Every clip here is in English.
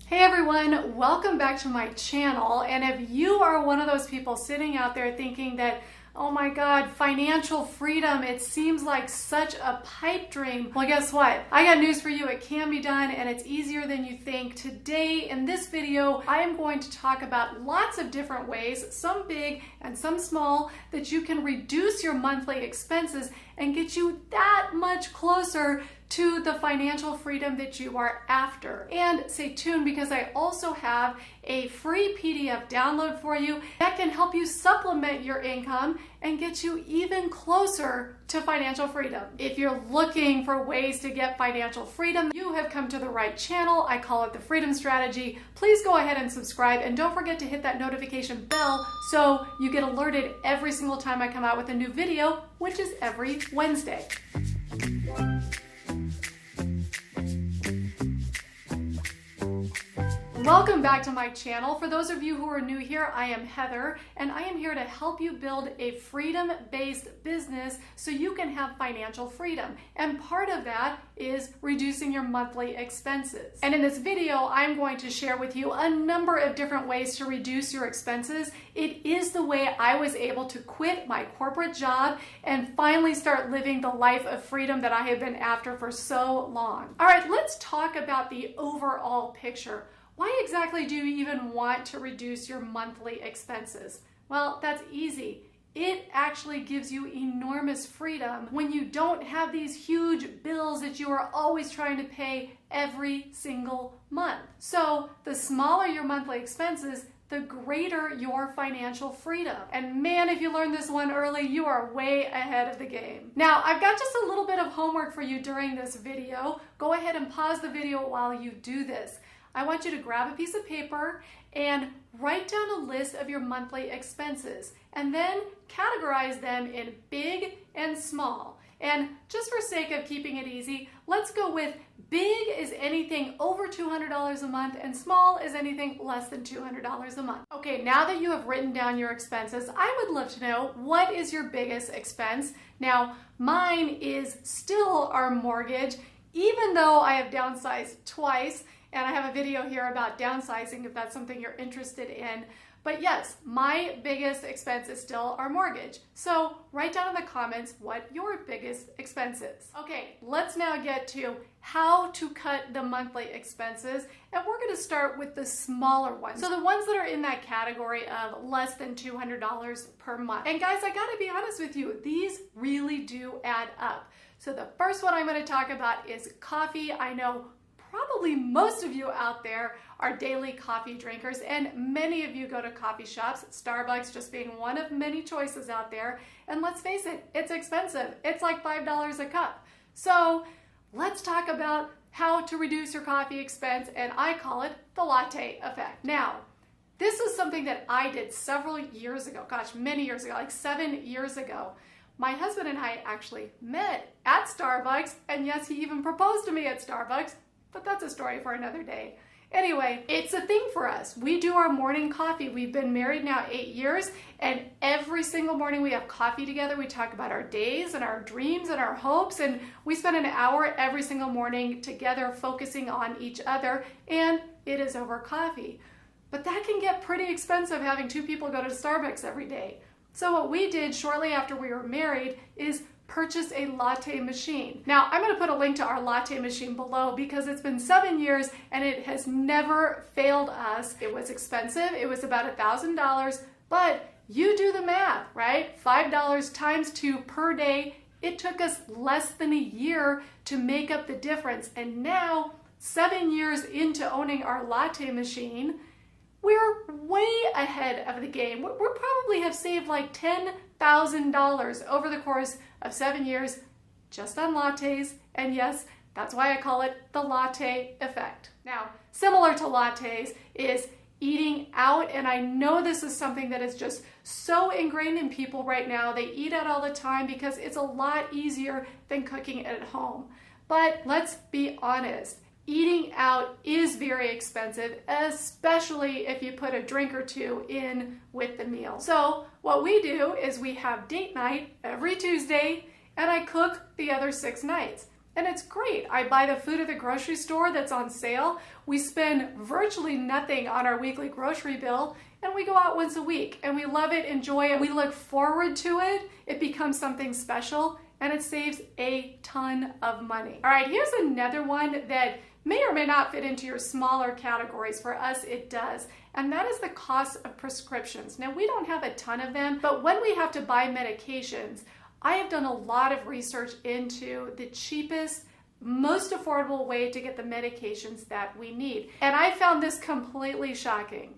Hey everyone, welcome back to my channel. And if you are one of those people sitting out there thinking that, oh my God, financial freedom, it seems like such a pipe dream. Well, guess what? I got news for you. It can be done and it's easier than you think. Today in this video, I am going to talk about lots of different ways, some big and some small, that you can reduce your monthly expenses and get you that much closer to the financial freedom that you are after. And stay tuned because I also have a free PDF download for you that can help you supplement your income and get you even closer to financial freedom. If you're looking for ways to get financial freedom, you have come to the right channel. I call it the Freedom Strategy. Please go ahead and subscribe and don't forget to hit that notification bell so you get alerted every single time I come out with a new video, which is every Wednesday. Welcome back to my channel. For those of you who are new here, I am Heather, and I am here to help you build a freedom-based business so you can have financial freedom. And part of that is reducing your monthly expenses. And in this video, I'm going to share with you a number of different ways to reduce your expenses. It is the way I was able to quit my corporate job and finally start living the life of freedom that I have been after for so long. All right, let's talk about the overall picture. Why exactly do you even want to reduce your monthly expenses? Well, that's easy. It actually gives you enormous freedom when you don't have these huge bills that you are always trying to pay every single month. So the smaller your monthly expenses, the greater your financial freedom. And man, if you learned this one early, you are way ahead of the game. Now, I've got just a little bit of homework for you during this video. Go ahead and pause the video while you do this. I want you to grab a piece of paper and write down a list of your monthly expenses and then categorize them in big and small. And just for sake of keeping it easy, let's go with big is anything over $200 a month and small is anything less than $200 a month. Okay, now that you have written down your expenses, I would love to know, what is your biggest expense? Now, mine is still our mortgage, even though I have downsized twice. And I have a video here about downsizing if that's something you're interested in. But yes, my biggest expense is still our mortgage. So write down in the comments what your biggest expense is. Okay, let's now get to how to cut the monthly expenses. And we're going to start with the smaller ones. So the ones that are in that category of less than $200 per month. And guys, I got to be honest with you, these really do add up. So the first one I'm going to talk about is coffee. I know probably most of you out there are daily coffee drinkers, and many of you go to coffee shops, Starbucks just being one of many choices out there. And let's face it, it's expensive. It's like $5 a cup. So let's talk about how to reduce your coffee expense, and I call it the latte effect. Now, this is something that I did several years ago, gosh, many years ago, like 7 years ago. My husband and I actually met at Starbucks, and yes, he even proposed to me at Starbucks. But that's a story for another day. Anyway, it's a thing for us. We do our morning coffee. We've been married now 8 years, and every single morning we have coffee together. We talk about our days and our dreams and our hopes, and we spend an hour every single morning together focusing on each other, and it is over coffee. But that can get pretty expensive having two people go to Starbucks every day. So what we did shortly after we were married is purchase a latte machine. Now, I'm going to put a link to our latte machine below because it's been 7 years and it has never failed us. It was expensive. It was about $1,000, but you do the math, right? $5 times 2 per day. It took us less than a year to make up the difference. And now, 7 years into owning our latte machine, we're way ahead of the game. We probably have saved like $10,000 over the course of 7 years just on lattes. And yes, that's why I call it the latte effect. Now, similar to lattes is eating out. And I know this is something that is just so ingrained in people right now. They eat out all the time because it's a lot easier than cooking at home. But let's be honest. Eating out is very expensive, especially if you put a drink or two in with the meal. So what we do is we have date night every Tuesday, and I cook the other 6 nights. and it's great. I buy the food at the grocery store that's on sale. We spend virtually nothing on our weekly grocery bill, and we go out once a week, and we love it, enjoy it. We look forward to it. It becomes something special, and it saves a ton of money. All right, here's another one that may or may not fit into your smaller categories. For us, it does. And that is the cost of prescriptions. Now, we don't have a ton of them, but when we have to buy medications, I have done a lot of research into the cheapest, most affordable way to get the medications that we need. And I found this completely shocking.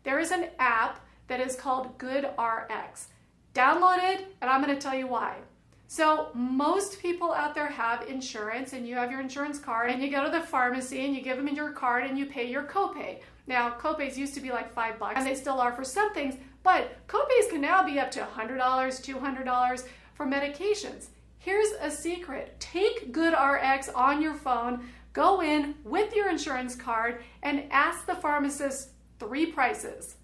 There is an app that is called GoodRx. Download it, and I'm going to tell you why. So most people out there have insurance, and you have your insurance card, and you go to the pharmacy and you give them your card and you pay your copay. Now, copays used to be like $5, and they still are for some things, but copays can now be up to $100, $200 for medications. Here's a secret. Take GoodRx on your phone, go in with your insurance card, and ask the pharmacist 3 prices.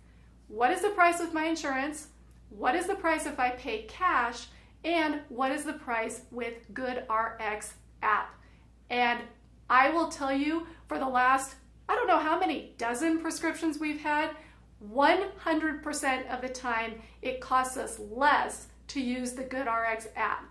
What is the price of my insurance? What is the price if I pay cash? And what is the price with GoodRx app? And I will tell you, for the last, I don't know how many dozen prescriptions we've had, 100% of the time it costs us less to use the GoodRx app.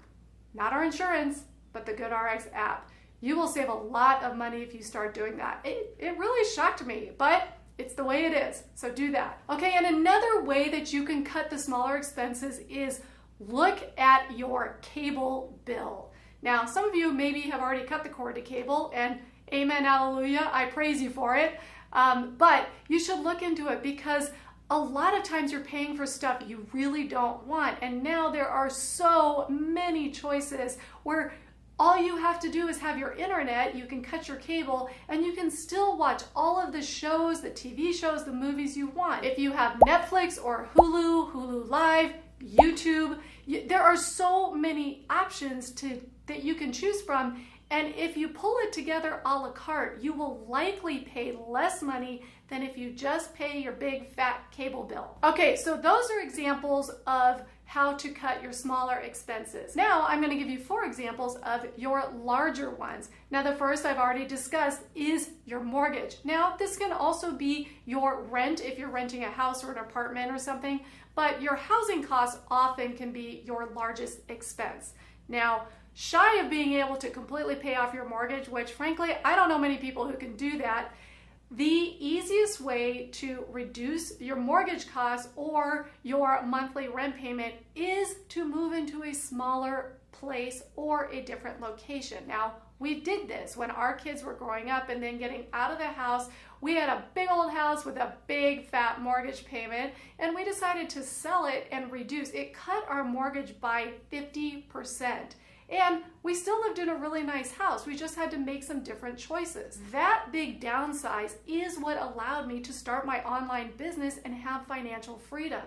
Not our insurance, but the GoodRx app. You will save a lot of money if you start doing that. It really shocked me, but it's the way it is, so do that. Okay, and another way that you can cut the smaller expenses is look at your cable bill. Now, some of you maybe have already cut the cord to cable, and amen, hallelujah, I praise you for it. But you should look into it, because a lot of times you're paying for stuff you really don't want. And now there are so many choices where all you have to do is have your internet, you can cut your cable, and you can still watch all of the shows, the TV shows, the movies you want. If you have Netflix or Hulu, Hulu Live, YouTube, there are so many options that you can choose from. And if you pull it together a la carte, you will likely pay less money than if you just pay your big fat cable bill. Okay, so those are examples of how to cut your smaller expenses. Now I'm going to give you 4 examples of your larger ones. Now the first I've already discussed is your mortgage. Now this can also be your rent if you're renting a house or an apartment or something, but your housing costs often can be your largest expense. Now, shy of being able to completely pay off your mortgage, which frankly, I don't know many people who can do that, the easiest way to reduce your mortgage costs or your monthly rent payment is to move into a smaller place or a different location. Now, we did this when our kids were growing up and then getting out of the house. We had a big old house with a big fat mortgage payment, and we decided to sell it and reduce. It cut our mortgage by 50%. And we still lived in a really nice house. We just had to make some different choices. That big downsize is what allowed me to start my online business and have financial freedom.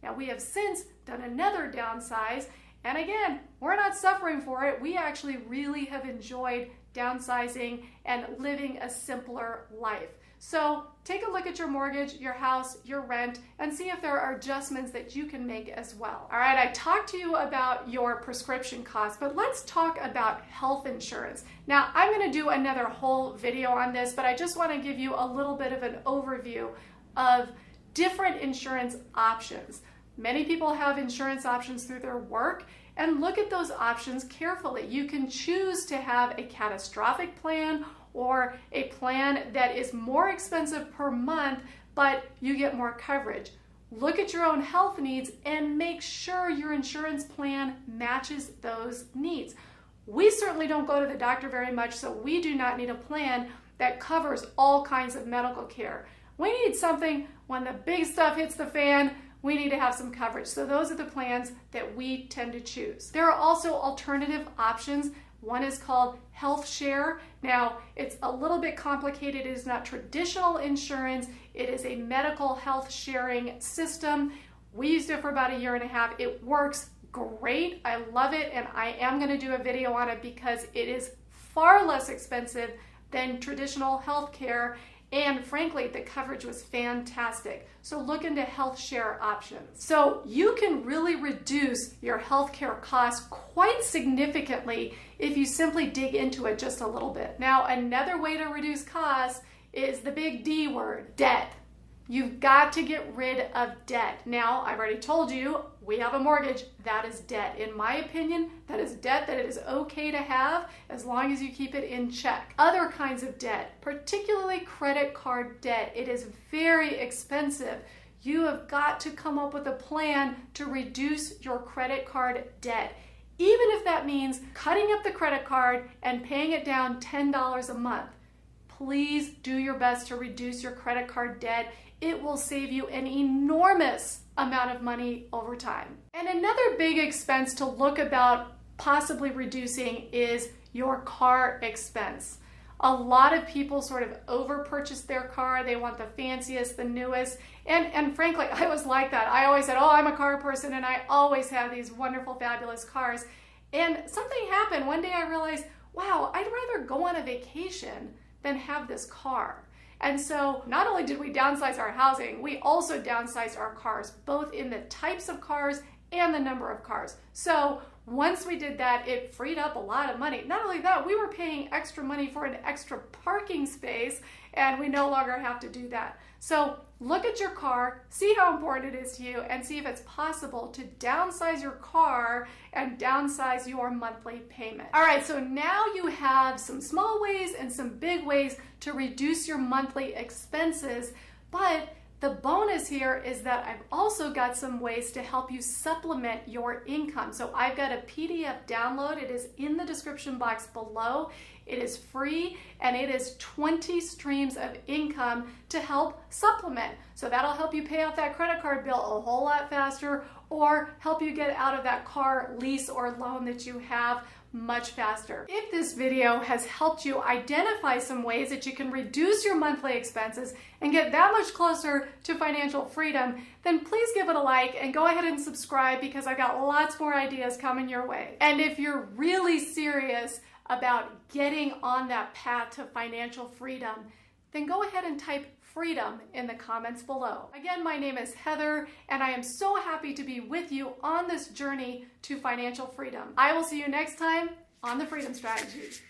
Now, we have since done another downsize, and again, we're not suffering for it. We actually really have enjoyed downsizing and living a simpler life. So take a look at your mortgage, your house, your rent, and see if there are adjustments that you can make as well. All right, I talked to you about your prescription costs, but let's talk about health insurance. Now, I'm going to do another whole video on this, but I just want to give you a little bit of an overview of different insurance options. Many people have insurance options through their work, and look at those options carefully. You can choose to have a catastrophic plan or a plan that is more expensive per month, but you get more coverage. Look at your own health needs and make sure your insurance plan matches those needs. We certainly don't go to the doctor very much, so we do not need a plan that covers all kinds of medical care. We need something when the big stuff hits the fan, we need to have some coverage. So those are the plans that we tend to choose. There are also alternative options. One is called Health Share. Now, it's a little bit complicated. It is not traditional insurance. It is a medical health sharing system. We used it for about 1.5 years. It works great. I love it, and I am going to do a video on it because it is far less expensive than traditional health care, And frankly, the coverage was fantastic. So look into health share options. So you can really reduce your healthcare costs quite significantly if you simply dig into it just a little bit. Now, another way to reduce costs is the big D word, debt. You've got to get rid of debt. Now, I've already told you, we have a mortgage. That is debt. In my opinion, that is debt that it is okay to have as long as you keep it in check. Other kinds of debt, particularly credit card debt, it is very expensive. You have got to come up with a plan to reduce your credit card debt. Even if that means cutting up the credit card and paying it down $10 a month. Please do your best to reduce your credit card debt. It will save you an enormous amount of money over time. And another big expense to look about possibly reducing is your car expense. A lot of people sort of over-purchase their car. They want the fanciest, the newest. And frankly, I was like that. I always said, oh, I'm a car person, and I always have these wonderful, fabulous cars. And something happened. One day I realized, wow, I'd rather go on a vacation than have this car. And so not only did we downsize our housing, we also downsized our cars, both in the types of cars and the number of cars. So once we did that, it freed up a lot of money. Not only that, we were paying extra money for an extra parking space, and we no longer have to do that. So look at your car, see how important it is to you, and see if it's possible to downsize your car and downsize your monthly payment. All right, so now you have some small ways and some big ways to reduce your monthly expenses, but the bonus here is that I've also got some ways to help you supplement your income. So I've got a PDF download. It is in the description box below. It is free, and it is 20 streams of income to help supplement. So that'll help you pay off that credit card bill a whole lot faster, or help you get out of that car lease or loan that you have much faster. If this video has helped you identify some ways that you can reduce your monthly expenses and get that much closer to financial freedom, then please give it a like and go ahead and subscribe, because I've got lots more ideas coming your way. And if you're really serious about getting on that path to financial freedom, then go ahead and type freedom in the comments below. Again, my name is Heather, and I am so happy to be with you on this journey to financial freedom. I will see you next time on The Freedom Strategy.